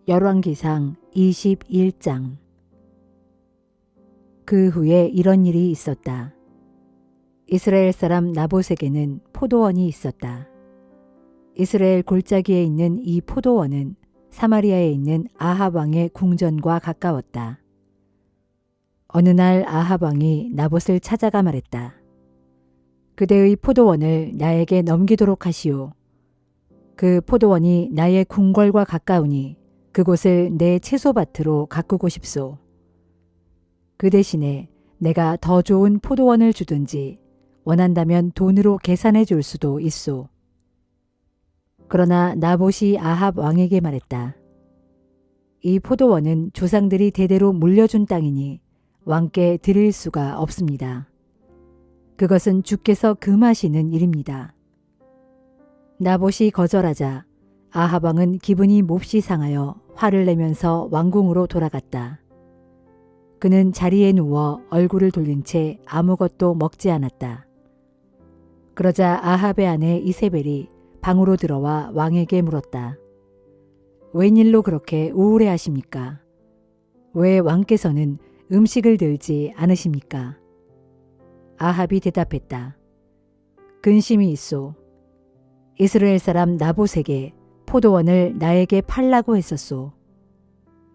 열왕기상 21장. 그 후에 이런 일이 있었다. 이스라엘 사람 나봇에게는 포도원이 있었다. 이스라엘 골짜기에 있는 이 포도원은 사마리아에 있는 아합 왕의 궁전과 가까웠다. 어느 날 아합 왕이 나봇을 찾아가 말했다. 그대의 포도원을 나에게 넘기도록 하시오. 그 포도원이 나의 궁궐과 가까우니 그곳을 내 채소밭으로 가꾸고 싶소. 그 대신에 내가 더 좋은 포도원을 주든지 원한다면 돈으로 계산해 줄 수도 있소. 그러나 나봇이 아합 왕에게 말했다. 이 포도원은 조상들이 대대로 물려준 땅이니 왕께 드릴 수가 없습니다. 그것은 주께서 금하시는 일입니다. 나봇이 거절하자 아합 왕은 기분이 몹시 상하여 화를 내면서 왕궁으로 돌아갔다. 그는 자리에 누워 얼굴을 돌린 채 아무것도 먹지 않았다. 그러자 아합의 아내 이세벨이 방으로 들어와 왕에게 물었다. 웬일로 그렇게 우울해 하십니까? 왜 왕께서는 음식을 들지 않으십니까? 아합이 대답했다. 근심이 있소. 이스라엘 사람 나봇에게 포도원을 나에게 팔라고 했었소.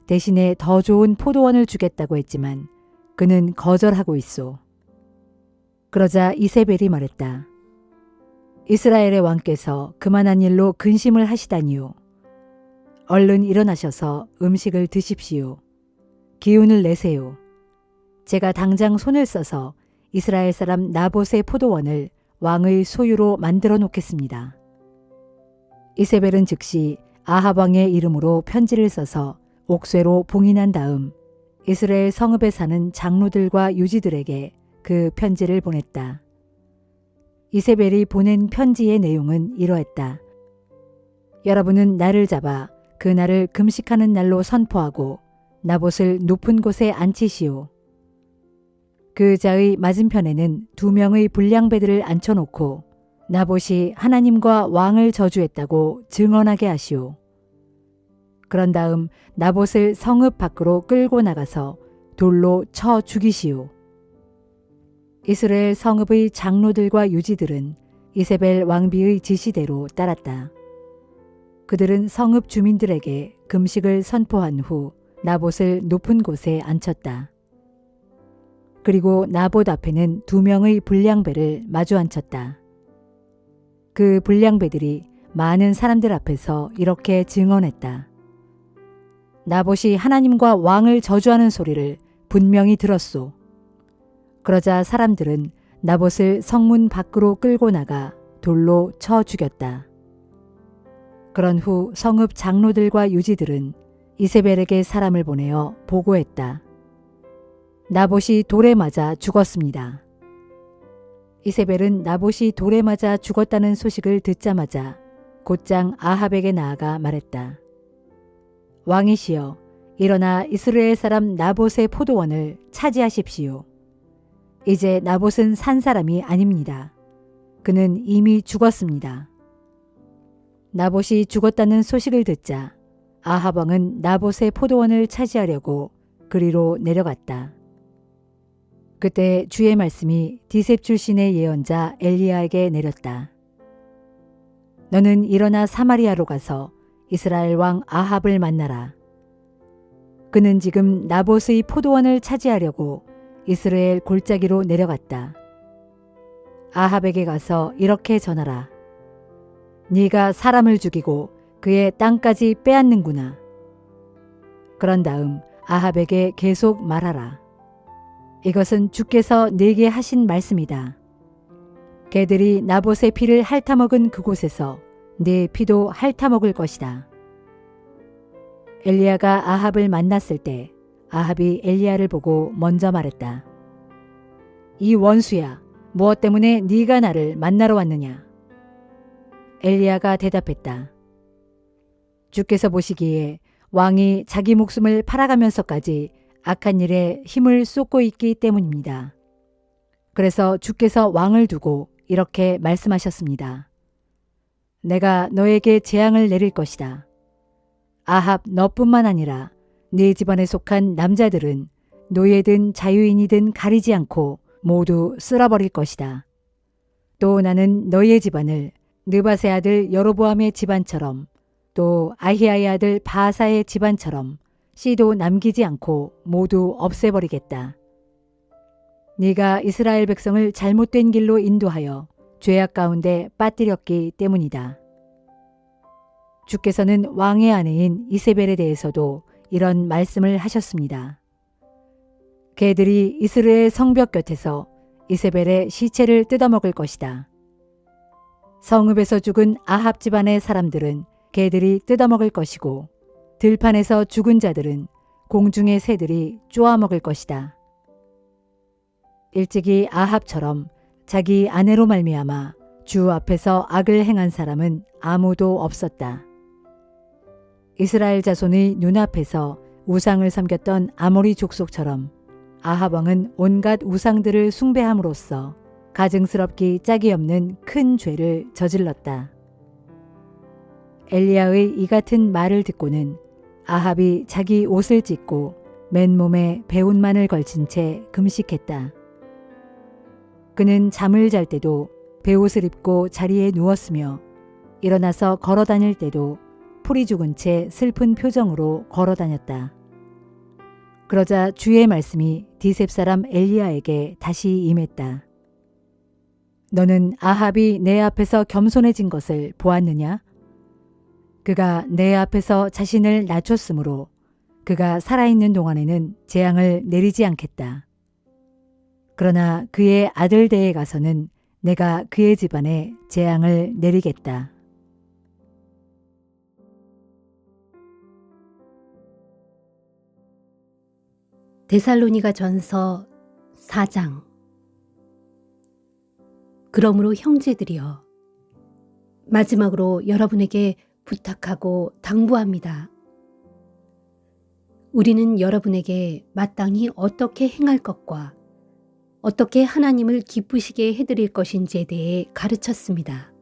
대신에 더 좋은 포도원을 주겠다고 했지만 그는 거절하고 있소. 그러자 이세벨이 말했다. 이스라엘의 왕께서 그만한 일로 근심을 하시다니요. 얼른 일어나셔서 음식을 드십시오. 기운을 내세요. 제가 당장 손을 써서 이스라엘 사람 나봇의 포도원을 왕의 소유로 만들어 놓겠습니다. 이세벨은 즉시 아합 왕의 이름으로 편지를 써서 옥쇄로 봉인한 다음 이스라엘 성읍에 사는 장로들과 유지들에게 그 편지를 보냈다. 이세벨이 보낸 편지의 내용은 이러했다. 여러분은 날을 잡아 그 날을 금식하는 날로 선포하고 나봇을 높은 곳에 앉히시오. 그 자의 맞은편에는 2명의 불량배들을 앉혀놓고 나봇이 하나님과 왕을 저주했다고 증언하게 하시오. 그런 다음 나봇을 성읍 밖으로 끌고 나가서 돌로 쳐 죽이시오. 이스라엘 성읍의 장로들과 유지들은 이세벨 왕비의 지시대로 따랐다. 그들은 성읍 주민들에게 금식을 선포한 후 나봇을 높은 곳에 앉혔다. 그리고 나봇 앞에는 2명의 불량배를 마주 앉혔다. 그 불량배들이 많은 사람들 앞에서 이렇게 증언했다. 나봇이 하나님과 왕을 저주하는 소리를 분명히 들었소. 그러자 사람들은 나봇을 성문 밖으로 끌고 나가 돌로 쳐 죽였다. 그런 후 성읍 장로들과 유지들은 이세벨에게 사람을 보내어 보고했다. 나봇이 돌에 맞아 죽었습니다. 이세벨은 나봇이 돌에 맞아 죽었다는 소식을 듣자마자 곧장 아합에게 나아가 말했다. 왕이시여, 일어나 이스라엘 사람 나봇의 포도원을 차지하십시오. 이제 나봇은 산 사람이 아닙니다. 그는 이미 죽었습니다. 나봇이 죽었다는 소식을 듣자 아합 왕은 나봇의 포도원을 차지하려고 그리로 내려갔다. 그때 주의 말씀이 디셉 출신의 예언자 엘리야에게 내렸다. 너는 일어나 사마리아로 가서 이스라엘 왕 아합을 만나라. 그는 지금 나봇의 포도원을 차지하려고 이스라엘 골짜기로 내려갔다. 아합에게 가서 이렇게 전하라. 네가 사람을 죽이고 그의 땅까지 빼앗는구나. 그런 다음 아합에게 계속 말하라. 이것은 주께서 네게 하신 말씀이다. 개들이 나봇의 피를 핥아먹은 그곳에서 네 피도 핥아먹을 것이다. 엘리야가 아합을 만났을 때 아합이 엘리야를 보고 먼저 말했다. 이 원수야, 무엇 때문에 네가 나를 만나러 왔느냐? 엘리야가 대답했다. 주께서 보시기에 왕이 자기 목숨을 팔아가면서까지 악한 일에 힘을 쏟고 있기 때문입니다. 그래서 주께서 왕을 두고 이렇게 말씀하셨습니다. 내가 너에게 재앙을 내릴 것이다. 아합 너뿐만 아니라 네 집안에 속한 남자들은 노예든 자유인이든 가리지 않고 모두 쓸어버릴 것이다. 또 나는 너희의 집안을 느밧의 아들 여로보암의 집안처럼 또 아히야의 아들 바하사의 집안처럼 씨도 남기지 않고 모두 없애버리겠다. 네가 이스라엘 백성을 잘못된 길로 인도하여 죄악 가운데 빠뜨렸기 때문이다. 주께서는 왕의 아내인 이세벨에 대해서도 이런 말씀을 하셨습니다. 개들이 이스라엘 성벽 곁에서 이세벨의 시체를 뜯어먹을 것이다. 성읍에서 죽은 아합 집안의 사람들은 개들이 뜯어먹을 것이고 들판에서 죽은 자들은 공중의 새들이 쪼아먹을 것이다. 일찍이 아합처럼 자기 아내로 말미암아 주 앞에서 악을 행한 사람은 아무도 없었다. 이스라엘 자손의 눈앞에서 우상을 섬겼던 아모리 족속처럼 아합 왕은 온갖 우상들을 숭배함으로써 가증스럽기 짝이 없는 큰 죄를 저질렀다. 엘리야의 이 같은 말을 듣고는 아합이 자기 옷을 찢고 맨몸에 배운만을 걸친 채 금식했다. 그는 잠을 잘 때도 베옷을 입고 자리에 누웠으며 일어나서 걸어 다닐 때도 풀이 죽은 채 슬픈 표정으로 걸어 다녔다. 그러자 주의 말씀이 디셉 사람 엘리야에게 다시 임했다. 너는 아합이 내 앞에서 겸손해진 것을 보았느냐? 그가 내 앞에서 자신을 낮췄으므로 그가 살아있는 동안에는 재앙을 내리지 않겠다. 그러나 그의 아들 대에 가서는 내가 그의 집안에 재앙을 내리겠다. 데살로니가 전서 4장. 그러므로 형제들이여, 마지막으로 여러분에게 부탁하고 당부합니다. 우리는 여러분에게 마땅히 어떻게 행할 것과 어떻게 하나님을 기쁘시게 해드릴 것인지에 대해 가르쳤습니다.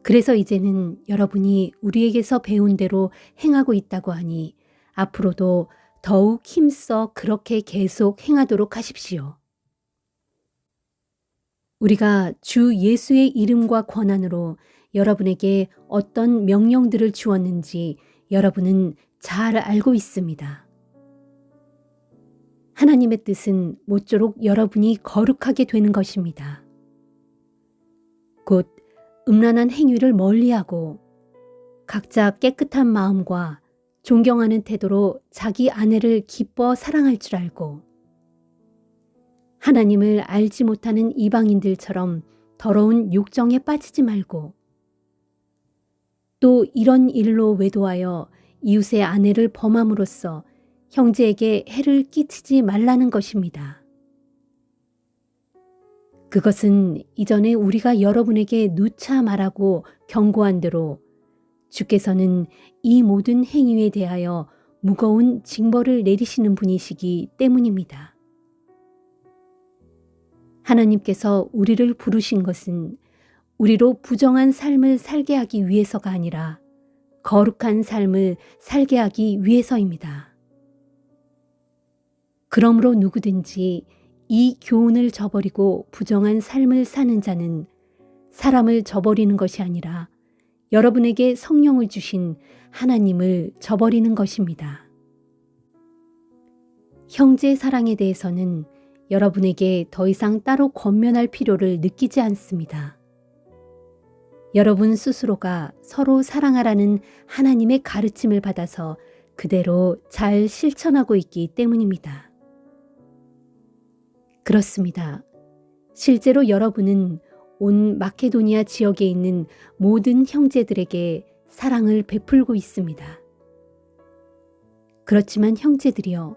그래서 이제는 여러분이 우리에게서 배운 대로 행하고 있다고 하니 앞으로도 더욱 힘써 그렇게 계속 행하도록 하십시오. 우리가 주 예수의 이름과 권한으로 여러분에게 어떤 명령들을 주었는지 여러분은 잘 알고 있습니다. 하나님의 뜻은 모쪼록 여러분이 거룩하게 되는 것입니다. 곧 음란한 행위를 멀리하고 각자 깨끗한 마음과 존경하는 태도로 자기 아내를 기뻐 사랑할 줄 알고 하나님을 알지 못하는 이방인들처럼 더러운 욕정에 빠지지 말고 또 이런 일로 외도하여 이웃의 아내를 범함으로써 형제에게 해를 끼치지 말라는 것입니다. 그것은 이전에 우리가 여러분에게 누차 말하고 경고한 대로 주께서는 이 모든 행위에 대하여 무거운 징벌을 내리시는 분이시기 때문입니다. 하나님께서 우리를 부르신 것은 우리로 부정한 삶을 살게 하기 위해서가 아니라 거룩한 삶을 살게 하기 위해서입니다. 그러므로 누구든지 이 교훈을 저버리고 부정한 삶을 사는 자는 사람을 저버리는 것이 아니라 여러분에게 성령을 주신 하나님을 저버리는 것입니다. 형제 사랑에 대해서는 여러분에게 더 이상 따로 권면할 필요를 느끼지 않습니다. 여러분 스스로가 서로 사랑하라는 하나님의 가르침을 받아서 그대로 잘 실천하고 있기 때문입니다. 그렇습니다. 실제로 여러분은 온 마케도니아 지역에 있는 모든 형제들에게 사랑을 베풀고 있습니다. 그렇지만 형제들이여,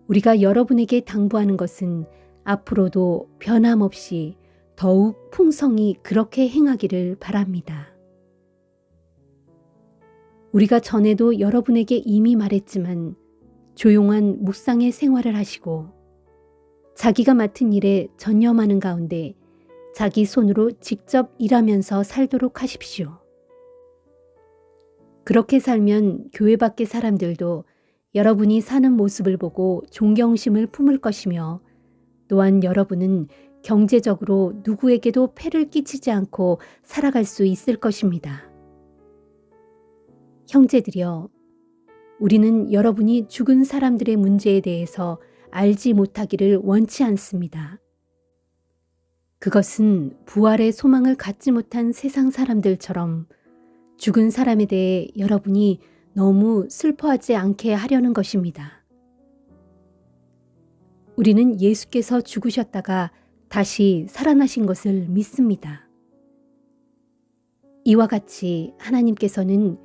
우리가 여러분에게 당부하는 것은 앞으로도 변함없이 더욱 풍성히 그렇게 행하기를 바랍니다. 우리가 전에도 여러분에게 이미 말했지만 조용한 묵상의 생활을 하시고 자기가 맡은 일에 전념하는 가운데 자기 손으로 직접 일하면서 살도록 하십시오. 그렇게 살면 교회 밖의 사람들도 여러분이 사는 모습을 보고 존경심을 품을 것이며 또한 여러분은 경제적으로 누구에게도 폐를 끼치지 않고 살아갈 수 있을 것입니다. 형제들이여, 우리는 여러분이 죽은 사람들의 문제에 대해서 알지 못하기를 원치 않습니다. 그것은 부활의 소망을 갖지 못한 세상 사람들처럼 죽은 사람에 대해 여러분이 너무 슬퍼하지 않게 하려는 것입니다. 우리는 예수께서 죽으셨다가 다시 살아나신 것을 믿습니다. 이와 같이 하나님께서는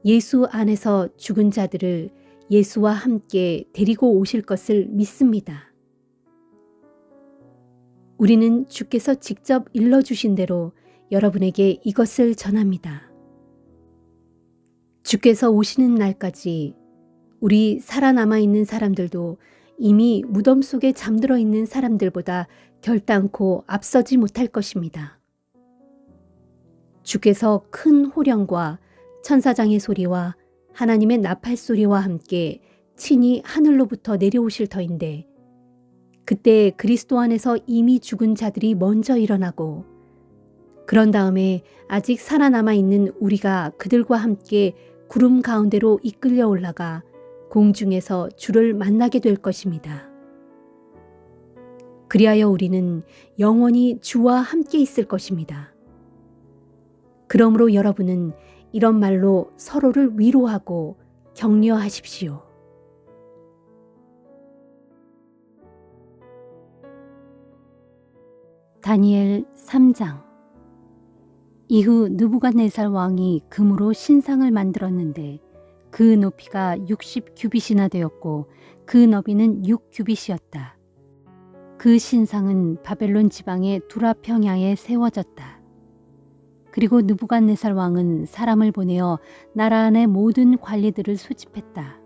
예수 안에서 죽은 자들을 예수와 함께 데리고 오실 것을 믿습니다. 우리는 주께서 직접 일러주신 대로 여러분에게 이것을 전합니다. 주께서 오시는 날까지 우리 살아남아 있는 사람들도 이미 무덤 속에 잠들어 있는 사람들보다 결단코 앞서지 못할 것입니다. 주께서 큰 호령과 천사장의 소리와 하나님의 나팔 소리와 함께 친히 하늘로부터 내려오실 터인데 그때 그리스도 안에서 이미 죽은 자들이 먼저 일어나고 그런 다음에 아직 살아남아 있는 우리가 그들과 함께 구름 가운데로 이끌려 올라가 공중에서 주를 만나게 될 것입니다. 그리하여 우리는 영원히 주와 함께 있을 것입니다. 그러므로 여러분은 이런 말로 서로를 위로하고 격려하십시오. 다니엘 3장. 이후 느부갓네살 왕이 금으로 신상을 만들었는데 그 높이가 60규빗이나 되었고 그 너비는 6규빗이었다. 그 신상은 바벨론 지방의 두라 평야에 세워졌다. 그리고 느부갓네살 왕은 사람을 보내어 나라 안의 모든 관리들을 소집했다.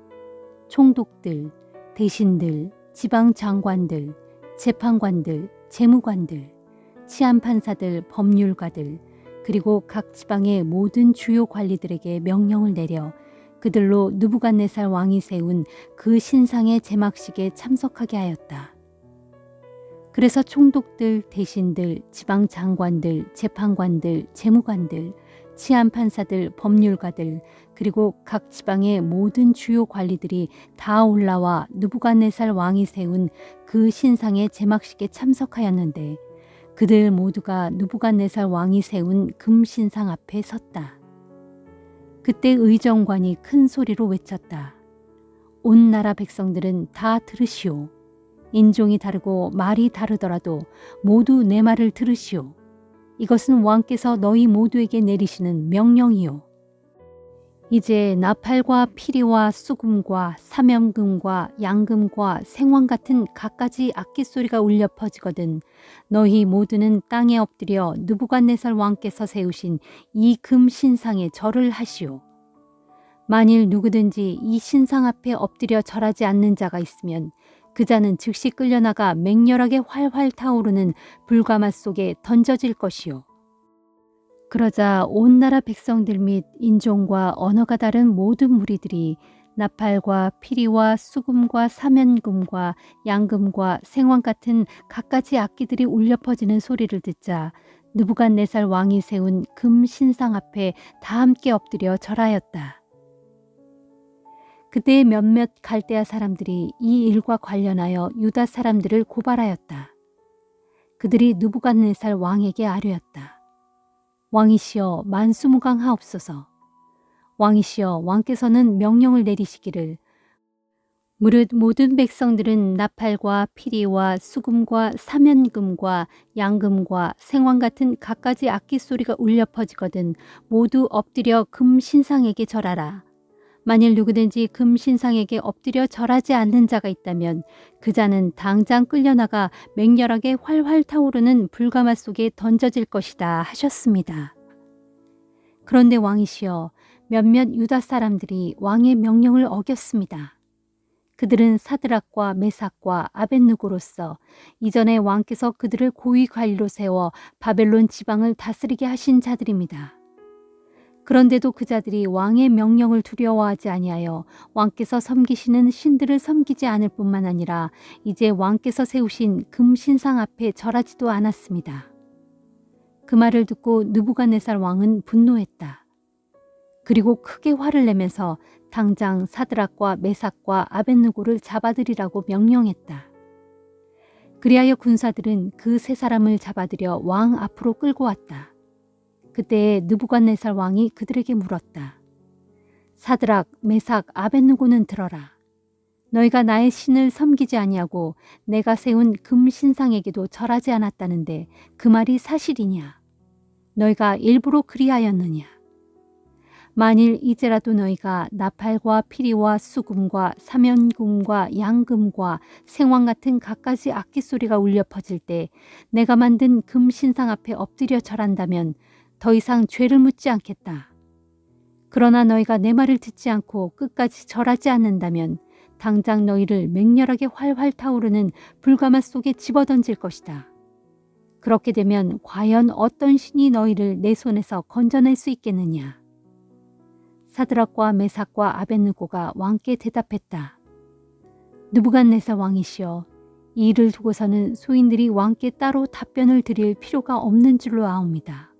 총독들, 대신들, 지방 장관들, 재판관들, 재무관들, 치안판사들, 법률가들, 그리고 각 지방의 모든 주요 관리들에게 명령을 내려 그들로 느부갓네살 왕이 세운 그 신상의 제막식에 참석하게 하였다. 그래서 총독들, 대신들, 지방 장관들, 재판관들, 재무관들, 치안판사들, 법률가들, 그리고 각 지방의 모든 주요 관리들이 다 올라와 느부갓네살 왕이 세운 그 신상의 제막식에 참석하였는데 그들 모두가 느부갓네살 왕이 세운 금신상 앞에 섰다. 그때 의정관이 큰 소리로 외쳤다. 온 나라 백성들은 다 들으시오. 인종이 다르고 말이 다르더라도 모두 내 말을 들으시오. 이것은 왕께서 너희 모두에게 내리시는 명령이요. 이제 나팔과 피리와 수금과 사면금과 양금과 생황 같은 갖가지 악기 소리가 울려 퍼지거든 너희 모두는 땅에 엎드려 느부갓네살 왕께서 세우신 이 금 신상에 절을 하시오. 만일 누구든지 이 신상 앞에 엎드려 절하지 않는 자가 있으면 그 자는 즉시 끌려나가 맹렬하게 활활 타오르는 불가마 속에 던져질 것이요. 그러자 온 나라 백성들 및 인종과 언어가 다른 모든 무리들이 나팔과 피리와 수금과 사면금과 양금과 생황 같은 갖가지 악기들이 울려 퍼지는 소리를 듣자 느부갓네살 왕이 세운 금 신상 앞에 다 함께 엎드려 절하였다. 그때 몇몇 갈대아 사람들이 이 일과 관련하여 유다 사람들을 고발하였다. 그들이 느부갓네살 왕에게 아뢰었다. 왕이시여 만수무강하옵소서. 왕이시여 왕께서는 명령을 내리시기를 무릇 모든 백성들은 나팔과 피리와 수금과 사면금과 양금과 생황 같은 갖가지 악기 소리가 울려 퍼지거든 모두 엎드려 금 신상에게 절하라. 만일 누구든지 금 신상에게 엎드려 절하지 않는 자가 있다면 그 자는 당장 끌려나가 맹렬하게 활활 타오르는 불가마 속에 던져질 것이다 하셨습니다. 그런데 왕이시여 몇몇 유다 사람들이 왕의 명령을 어겼습니다. 그들은 사드락과 메삭과 아벳느고로서 이전에 왕께서 그들을 고위 관리로 세워 바벨론 지방을 다스리게 하신 자들입니다. 그런데도 그 자들이 왕의 명령을 두려워하지 아니하여 왕께서 섬기시는 신들을 섬기지 않을 뿐만 아니라 이제 왕께서 세우신 금신상 앞에 절하지도 않았습니다. 그 말을 듣고 느부갓네살 왕은 분노했다. 그리고 크게 화를 내면서 당장 사드락과 메삭과 아벳느고를 잡아들이라고 명령했다. 그리하여 군사들은 그 세 사람을 잡아들여 왕 앞으로 끌고 왔다. 그때 느부갓네살 왕이 그들에게 물었다. 사드락, 메삭, 아벳느고는 들어라. 너희가 나의 신을 섬기지 아니하고 내가 세운 금신상에게도 절하지 않았다는데 그 말이 사실이냐? 너희가 일부러 그리하였느냐? 만일 이제라도 너희가 나팔과 피리와 수금과 사면금과 양금과 생황 같은 갖가지 악기 소리가 울려 퍼질 때 내가 만든 금신상 앞에 엎드려 절한다면 더 이상 죄를 묻지 않겠다. 그러나 너희가 내 말을 듣지 않고 끝까지 절하지 않는다면 당장 너희를 맹렬하게 활활 타오르는 불가마 속에 집어던질 것이다. 그렇게 되면 과연 어떤 신이 너희를 내 손에서 건져낼 수 있겠느냐? 사드락과 메삭과 아벳느고가 왕께 대답했다. 느부갓네살 왕이시여, 이 일을 두고서는 소인들이 왕께 따로 답변을 드릴 필요가 없는 줄로 아옵니다.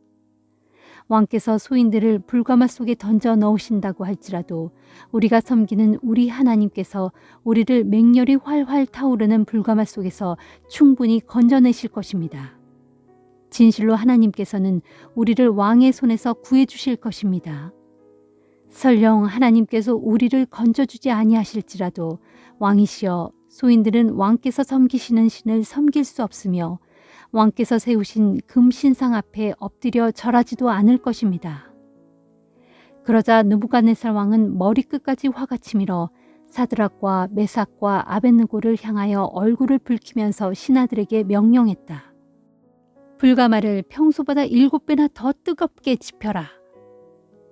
왕께서 소인들을 불가마 속에 던져 넣으신다고 할지라도 우리가 섬기는 우리 하나님께서 우리를 맹렬히 활활 타오르는 불가마 속에서 충분히 건져내실 것입니다. 진실로 하나님께서는 우리를 왕의 손에서 구해주실 것입니다. 설령 하나님께서 우리를 건져주지 아니하실지라도 왕이시여, 소인들은 왕께서 섬기시는 신을 섬길 수 없으며 왕께서 세우신 금신상 앞에 엎드려 절하지도 않을 것입니다. 그러자 느부갓네살 왕은 머리끝까지 화가 치밀어 사드락과 메삭과 아벳느고를 향하여 얼굴을 붉히면서 신하들에게 명령했다. 불가마를 평소보다 7배나 더 뜨겁게 지펴라.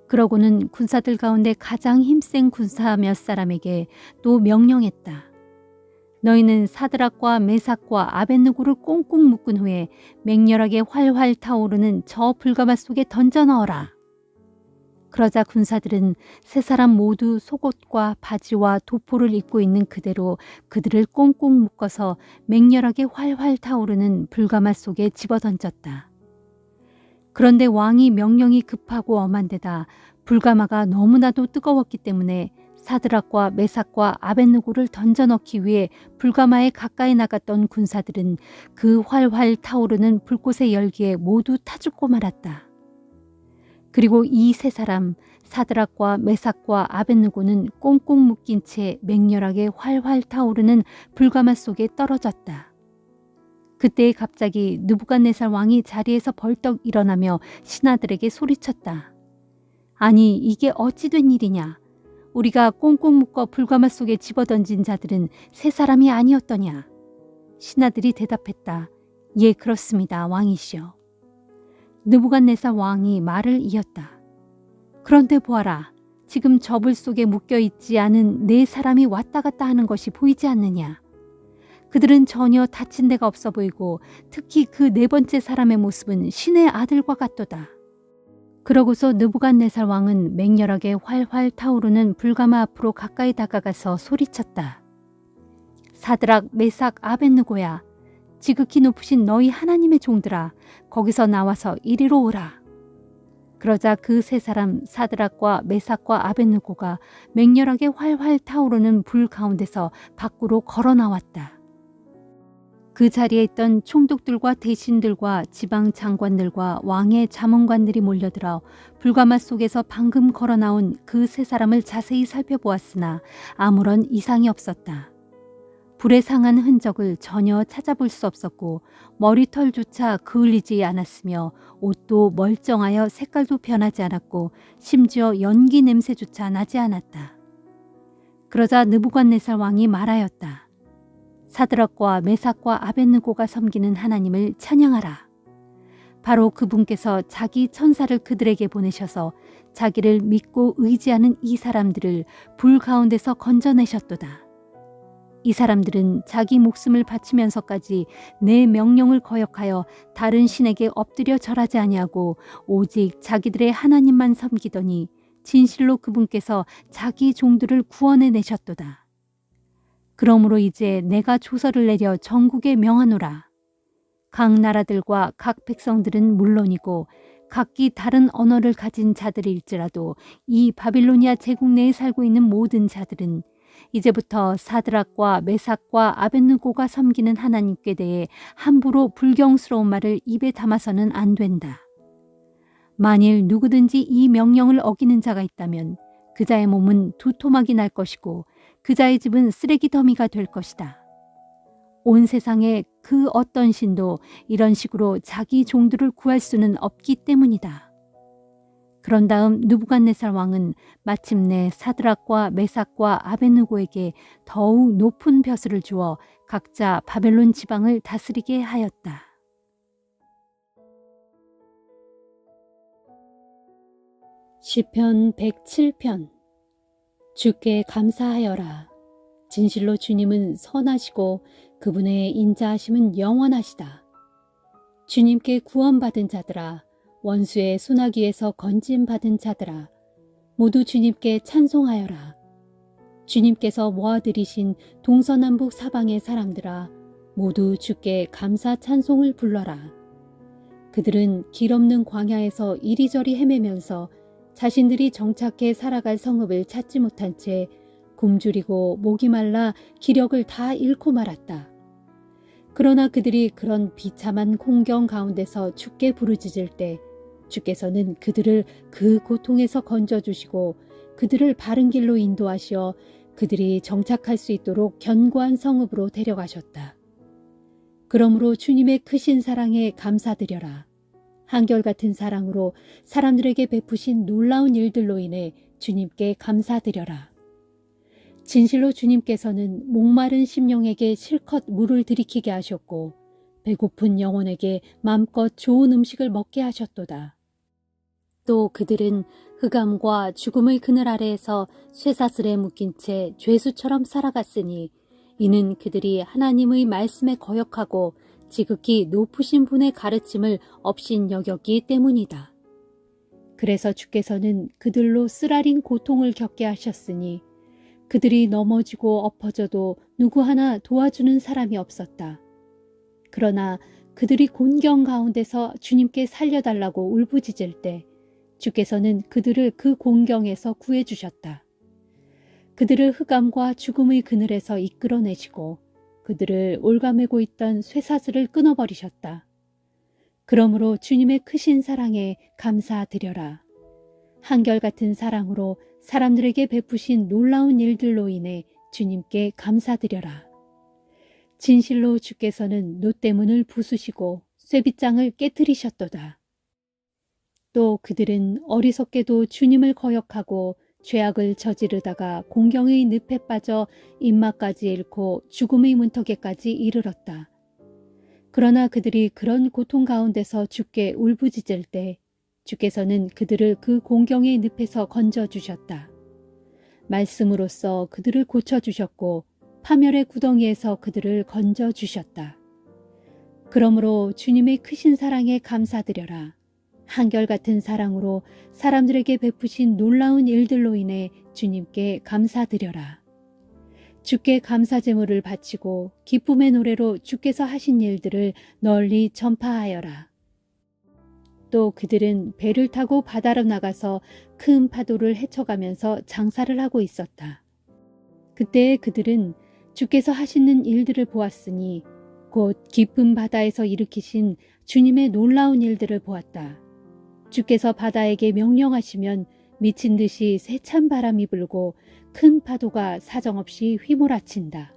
그러고는 군사들 가운데 가장 힘센 군사 몇 사람에게 또 명령했다. 너희는 사드락과 메삭과 아벳느고를 꽁꽁 묶은 후에 맹렬하게 활활 타오르는 저 불가마 속에 던져 넣어라. 그러자 군사들은 세 사람 모두 속옷과 바지와 도포를 입고 있는 그대로 그들을 꽁꽁 묶어서 맹렬하게 활활 타오르는 불가마 속에 집어던졌다. 그런데 왕이 명령이 급하고 엄한 데다 불가마가 너무나도 뜨거웠기 때문에 사드락과 메삭과 아벳느고를 던져넣기 위해 불가마에 가까이 나갔던 군사들은 그 활활 타오르는 불꽃의 열기에 모두 타 죽고 말았다. 그리고 이 세 사람 사드락과 메삭과 아벳느고는 꽁꽁 묶인 채 맹렬하게 활활 타오르는 불가마 속에 떨어졌다. 그때 갑자기 느부갓네살 왕이 자리에서 벌떡 일어나며 신하들에게 소리쳤다. 아니, 이게 어찌 된 일이냐? 우리가 꽁꽁 묶어 불가마 속에 집어던진 자들은 세 사람이 아니었더냐? 신하들이 대답했다. 예, 그렇습니다, 왕이시여. 느부갓네살 왕이 말을 이었다. 그런데 보아라. 지금 저불 속에 묶여있지 않은 네 사람이 왔다 갔다 하는 것이 보이지 않느냐? 그들은 전혀 다친 데가 없어 보이고 특히 그 네 번째 사람의 모습은 신의 아들과 같도다. 그러고서 느부갓네살 왕은 맹렬하게 활활 타오르는 불가마 앞으로 가까이 다가가서 소리쳤다. 사드락, 메삭, 아벳느고야, 지극히 높으신 너희 하나님의 종들아, 거기서 나와서 이리로 오라. 그러자 그 세 사람 사드락과 메삭과 아벳느고가 맹렬하게 활활 타오르는 불 가운데서 밖으로 걸어 나왔다. 그 자리에 있던 총독들과 대신들과 지방 장관들과 왕의 자문관들이 몰려들어 불가마 속에서 방금 걸어 나온 그 세 사람을 자세히 살펴보았으나 아무런 이상이 없었다. 불에 상한 흔적을 전혀 찾아볼 수 없었고 머리털조차 그을리지 않았으며 옷도 멀쩡하여 색깔도 변하지 않았고 심지어 연기 냄새조차 나지 않았다. 그러자 느부갓네살 왕이 말하였다. 사드락과 메삭과 아벳느고가 섬기는 하나님을 찬양하라. 바로 그분께서 자기 천사를 그들에게 보내셔서 자기를 믿고 의지하는 이 사람들을 불 가운데서 건져내셨도다. 이 사람들은 자기 목숨을 바치면서까지 내 명령을 거역하여 다른 신에게 엎드려 절하지 아니하고 오직 자기들의 하나님만 섬기더니 진실로 그분께서 자기 종들을 구원해 내셨도다. 그러므로 이제 내가 조서를 내려 전국에 명하노라. 각 나라들과 각 백성들은 물론이고 각기 다른 언어를 가진 자들일지라도 이 바빌로니아 제국 내에 살고 있는 모든 자들은 이제부터 사드락과 메삭과 아벳느고가 섬기는 하나님께 대해 함부로 불경스러운 말을 입에 담아서는 안 된다. 만일 누구든지 이 명령을 어기는 자가 있다면 그 자의 몸은 두토막이 날 것이고 그 자의 집은 쓰레기 더미가 될 것이다. 온 세상에 그 어떤 신도 이런 식으로 자기 종들을 구할 수는 없기 때문이다. 그런 다음 느부갓네살 왕은 마침내 사드락과 메삭과 아벳느고에게 더욱 높은 벼슬을 주어 각자 바벨론 지방을 다스리게 하였다. 시편 107편. 주께 감사하여라. 진실로 주님은 선하시고 그분의 인자하심은 영원하시다. 주님께 구원받은 자들아, 원수의 소나기에서 건짐받은 자들아, 모두 주님께 찬송하여라. 주님께서 모아들이신 동서남북 사방의 사람들아, 모두 주께 감사 찬송을 불러라. 그들은 길 없는 광야에서 이리저리 헤매면서 자신들이 정착해 살아갈 성읍을 찾지 못한 채 굶주리고 목이 말라 기력을 다 잃고 말았다. 그러나 그들이 그런 비참한 공경 가운데서 주께 부르짖을 때 주께서는 그들을 그 고통에서 건져주시고 그들을 바른 길로 인도하시어 그들이 정착할 수 있도록 견고한 성읍으로 데려가셨다. 그러므로 주님의 크신 사랑에 감사드려라. 한결같은 사랑으로 사람들에게 베푸신 놀라운 일들로 인해 주님께 감사드려라. 진실로 주님께서는 목마른 심령에게 실컷 물을 들이키게 하셨고 배고픈 영혼에게 마음껏 좋은 음식을 먹게 하셨도다. 또 그들은 흑암과 죽음의 그늘 아래에서 쇠사슬에 묶인 채 죄수처럼 살아갔으니 이는 그들이 하나님의 말씀에 거역하고 지극히 높으신 분의 가르침을 업신여겼기 때문이다. 그래서 주께서는 그들로 쓰라린 고통을 겪게 하셨으니 그들이 넘어지고 엎어져도 누구 하나 도와주는 사람이 없었다. 그러나 그들이 곤경 가운데서 주님께 살려달라고 울부짖을 때 주께서는 그들을 그 곤경에서 구해주셨다. 그들을 흑암과 죽음의 그늘에서 이끌어내시고 그들을 올가매고 있던 쇠사슬을 끊어버리셨다. 그러므로 주님의 크신 사랑에 감사드려라. 한결같은 사랑으로 사람들에게 베푸신 놀라운 일들로 인해 주님께 감사드려라. 진실로 주께서는 노때문을 부수시고 쇠빗장을 깨뜨리셨도다. 또 그들은 어리석게도 주님을 거역하고 죄악을 저지르다가 공경의 늪에 빠져 입맛까지 잃고 죽음의 문턱에까지 이르렀다. 그러나 그들이 그런 고통 가운데서 주께 울부짖을 때 주께서는 그들을 그 공경의 늪에서 건져주셨다. 말씀으로써 그들을 고쳐주셨고 파멸의 구덩이에서 그들을 건져주셨다. 그러므로 주님의 크신 사랑에 감사드려라. 한결같은 사랑으로 사람들에게 베푸신 놀라운 일들로 인해 주님께 감사드려라. 주께 감사제물을 바치고 기쁨의 노래로 주께서 하신 일들을 널리 전파하여라. 또 그들은 배를 타고 바다로 나가서 큰 파도를 헤쳐가면서 장사를 하고 있었다. 그때 그들은 주께서 하시는 일들을 보았으니 곧 깊은 바다에서 일으키신 주님의 놀라운 일들을 보았다. 주께서 바다에게 명령하시면 미친 듯이 세찬 바람이 불고 큰 파도가 사정없이 휘몰아친다.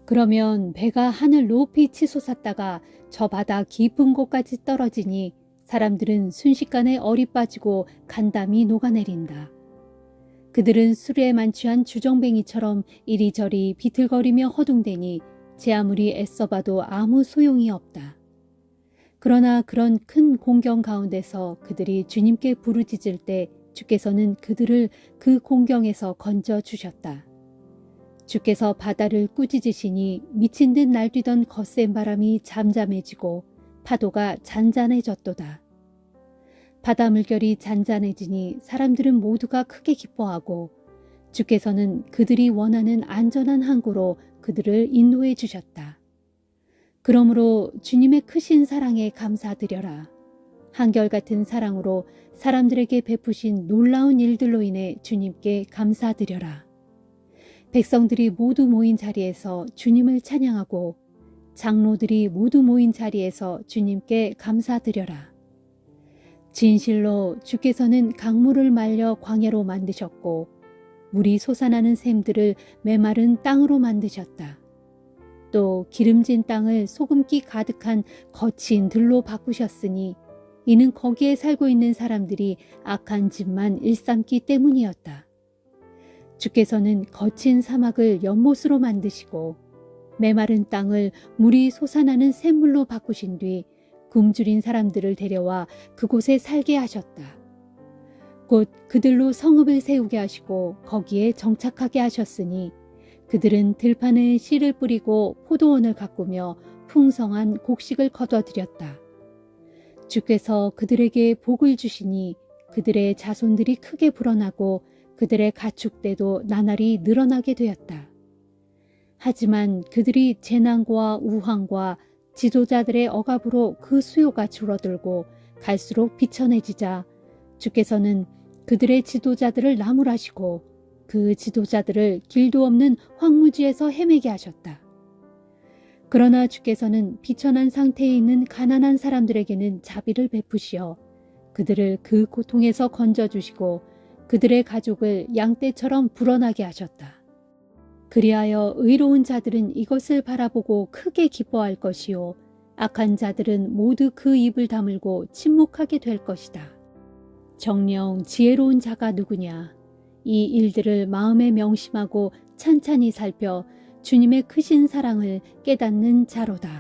그러면 배가 하늘 높이 치솟았다가 저 바다 깊은 곳까지 떨어지니 사람들은 순식간에 얼이 빠지고 간담이 녹아내린다. 그들은 술에 만취한 주정뱅이처럼 이리저리 비틀거리며 허둥대니 제 아무리 애써봐도 아무 소용이 없다. 그러나 그런 큰 공경 가운데서 그들이 주님께 부르짖을 때 주께서는 그들을 그 공경에서 건져주셨다. 주께서 바다를 꾸짖으시니 미친 듯 날뛰던 거센 바람이 잠잠해지고 파도가 잔잔해졌도다. 바다 물결이 잔잔해지니 사람들은 모두가 크게 기뻐하고 주께서는 그들이 원하는 안전한 항구로 그들을 인도해 주셨다. 그러므로 주님의 크신 사랑에 감사드려라. 한결같은 사랑으로 사람들에게 베푸신 놀라운 일들로 인해 주님께 감사드려라. 백성들이 모두 모인 자리에서 주님을 찬양하고 장로들이 모두 모인 자리에서 주님께 감사드려라. 진실로 주께서는 강물을 말려 광야로 만드셨고 물이 솟아나는 샘들을 메마른 땅으로 만드셨다. 또 기름진 땅을 소금기 가득한 거친 들로 바꾸셨으니 이는 거기에 살고 있는 사람들이 악한 짓만 일삼기 때문이었다. 주께서는 거친 사막을 연못으로 만드시고 메마른 땅을 물이 솟아나는 샘물로 바꾸신 뒤 굶주린 사람들을 데려와 그곳에 살게 하셨다. 곧 그들로 성읍을 세우게 하시고 거기에 정착하게 하셨으니 그들은 들판에 씨를 뿌리고 포도원을 가꾸며 풍성한 곡식을 거둬들였다. 주께서 그들에게 복을 주시니 그들의 자손들이 크게 불어나고 그들의 가축대도 나날이 늘어나게 되었다. 하지만 그들이 재난과 우환과 지도자들의 억압으로 그 수요가 줄어들고 갈수록 비천해지자 주께서는 그들의 지도자들을 나무라시고 그 지도자들을 길도 없는 황무지에서 헤매게 하셨다. 그러나 주께서는 비천한 상태에 있는 가난한 사람들에게는 자비를 베푸시어 그들을 그 고통에서 건져주시고 그들의 가족을 양떼처럼 불어나게 하셨다. 그리하여 의로운 자들은 이것을 바라보고 크게 기뻐할 것이요 악한 자들은 모두 그 입을 다물고 침묵하게 될 것이다. 정녕 지혜로운 자가 누구냐? 이 일들을 마음에 명심하고 찬찬히 살펴 주님의 크신 사랑을 깨닫는 자로다.